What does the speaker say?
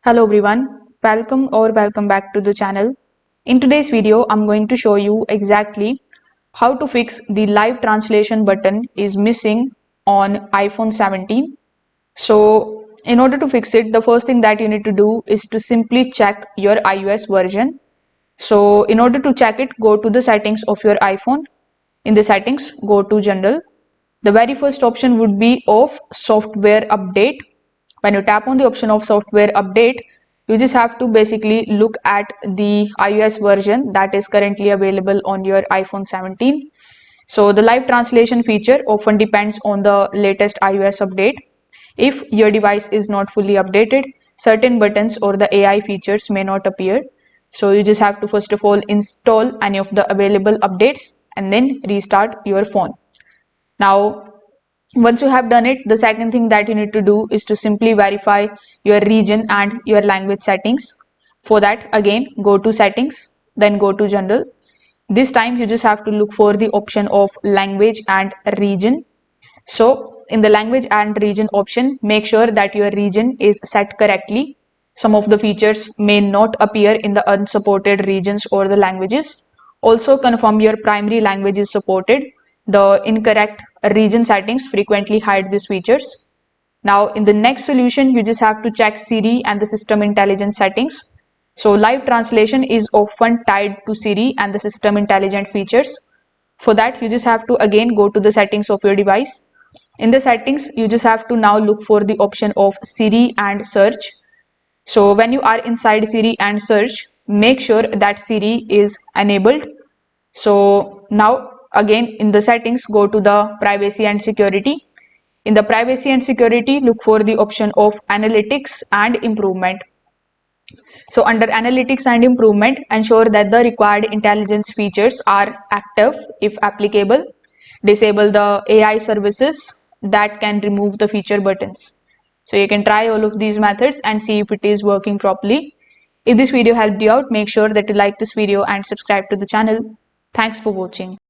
Hello everyone, welcome back to the channel. In today's video, I'm going to show you exactly how to fix the live translation button is missing on iPhone 17. So in order to fix it, the first thing that you need to do is to simply check your iOS version. So in order to check it, go to the settings of your iPhone. In the settings, go to general. The very first option would be of software update. When you tap on the option of software update, you just have to basically look at the iOS version that is currently available on your iPhone 17. So the live translation feature often depends on the latest iOS update. If your device is not fully updated, certain buttons or the AI features may not appear. So you just have to first of all install any of the available updates and then restart your phone. Now, once you have done it, the second thing that you need to do is to simply verify your region and your language settings. For that, again, go to settings, then go to general. This time you just have to look for the option of language and region. So in the language and region option, make sure that your region is set correctly. Some of the features may not appear in the unsupported regions or the languages. Also confirm your primary language is supported. The incorrect region settings frequently hide these features. Now in the next solution, you just have to check Siri and the system intelligence settings. So live translation is often tied to Siri and the system intelligent features. For that, you just have to again go to the settings of your device. In the settings, you just have to now look for the option of Siri and search. So when you are inside Siri and search, make sure that Siri is enabled. So now again in the settings, go to the privacy and security. In the privacy and security, look for the option of analytics and improvement. So under analytics and improvement, ensure that the required intelligence features are active if applicable. Disable the AI services that can remove the feature buttons. So you can try all of these methods and see if it is working properly. If this video helped you out, make sure that you like this video and subscribe to the channel. Thanks for watching.